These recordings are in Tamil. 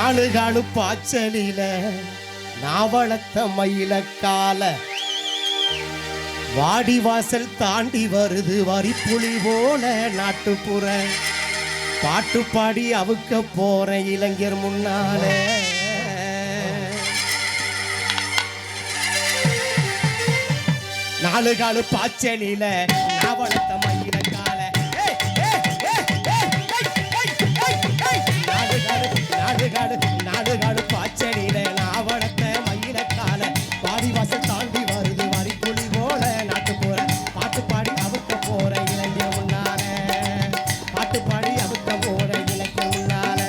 நாலு காலு பாய்ச்சலில நாவளத்த மயில கால வாடி வாசல் தாண்டி வருது வரிப்புலி போல நாட்டுப்புற பாட்டு பாடி அவுக்க போற இளைஞர் முன்னால நாலு காலு பாய்ச்சலில நாவளத்த மயில கால நாடு காடு பாய்ச்சலில நாவளத்த மயில கால பாடி வாசல் தாண்டி வருது வரிப்புலி போல நாட்டு போற பாட்டு பாடி அவுக்க போற இளைஞர் முன்னால பாட்டு பாடி அவுக்க போற இளைஞர் முன்னால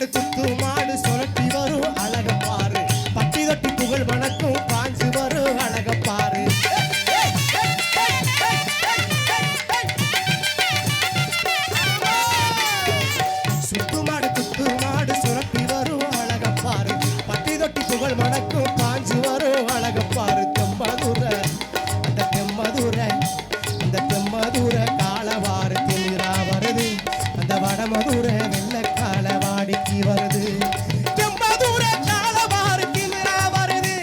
துத்து மாடு சுரட்டி வரும் அழக பாரு பட்டி தொட்டி புகழ் வணக்கம் பாஞ்சு வரும் அழக பாரு துத்து மாடு சுரட்டி வரும் அழக பாரு பட்டி தொட்டி புகழ் வணக்கம் பாஞ்சு வரும் அழக பாரு அந்த தெம்மதுரை காலவாறு திமிரா வருது அந்த வடமதுரை வெள்ளக்கால வாடிக்கு வருது தெம்மதுரை காலவாறு திமிரா வருது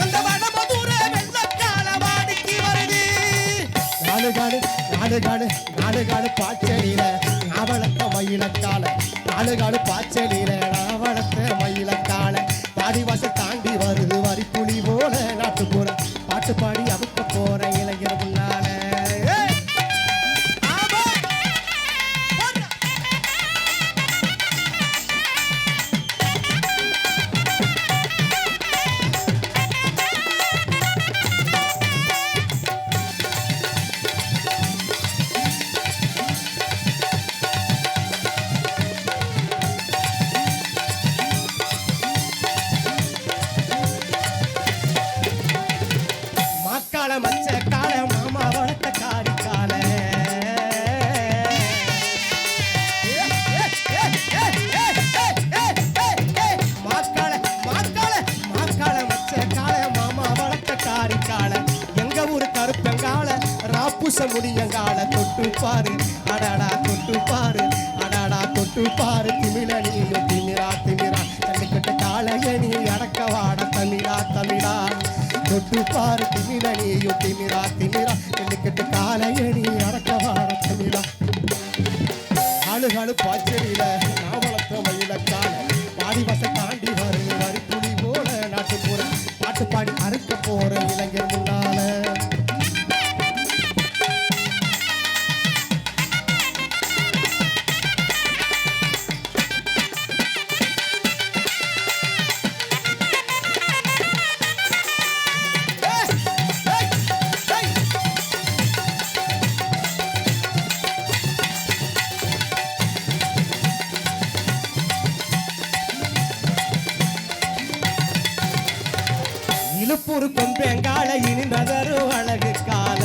அந்த வடமதுரை வெள்ளக்கால வாடிக்கு வருது நாலு காடு பாய்ச்சலில நாவளத்த மயிலக்கால நாலு காடு பாய்ச்சலில நாவளத்த மயிலக்கால பாடி வாசல் தாண்டி வருது வரிப்புலி போல நாட்டு போற பாட்டு பாடி அவுக்க போற இளைஞர் முன்னால மச்ச கால மாமா வளர்த்த காரி கால மாக்கால மச்ச கால மாமா வளர்த்த காரி கால எங்க ஊரு கருப்பங்கால ராப்புச முடியங்கால தொட்டு பாரு அடாடா தொட்டு பாரு அடாடா தொட்டு பாரு திமிழ நீயும் திமிரா கண்டுக்கிட்ட காலையணி அடக்க வாட தமிழா தொட்டு பாரு திமிழ நீயும் திமிரா கண்டுக்கிட்ட காலையணி அடக்க வாட தமிழா ஆளுகாலு பாய்ச்சலில நாவளத்த மயில கால பாடி வச தாண்டி வரும் வரிப்புலி போல நாட்டு போற பாட்டு பாடி அறுக்க போற இளைஞர் முன்னால இழுப்பூர் கொம்பெங்கால இனிந்ததரு அழகு கால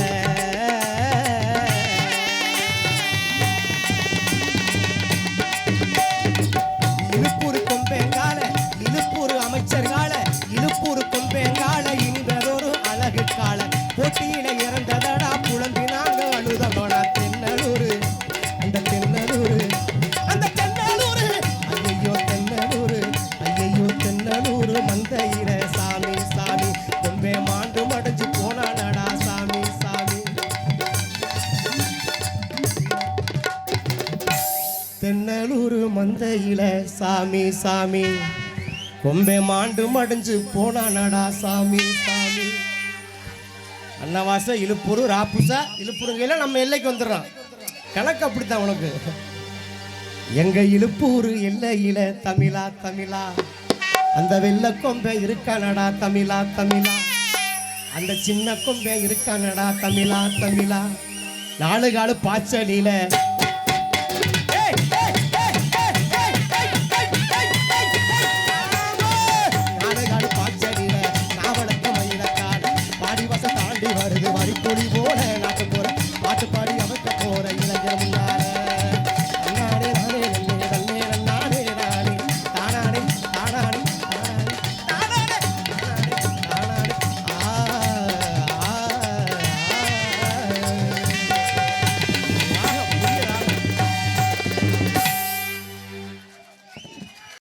இழுப்பூர் கொம்பெங்கால இழுப்பூர் அமைச்சர்கால இழுப்பூர் கொம்பெங்கால இனிந்ததொரு அழகு கால போட்டியில இறந்ததடா புலம்பினாங்க அழுதமோனா தென்னலூரு அந்த தென்னலூரு ஐயோ தென்னலூரு மந்தையில சாமி கொம்பே மாண்டு மடைஞ்சு போனானடா சாமி தென்னலூரு மந்தையில சாமி கொம்பே மாண்டு மடைஞ்சு போனானடா சாமி அன்னவாச இழுப்பூரு ராப்புசா இழுப்புருங்கையில நம்ம எல்லைக்கு வந்துடுறோம் கணக்கு அப்படித்தான் உனக்கு எங்க இழுப்பூரு எல்லையில தமிழா அந்த வெள்ள கொம்பை இருக்கானடா தமிழா அந்த சின்ன கொம்பை இருக்கானடா தமிழா நாலு காலு பாய்ச்சலில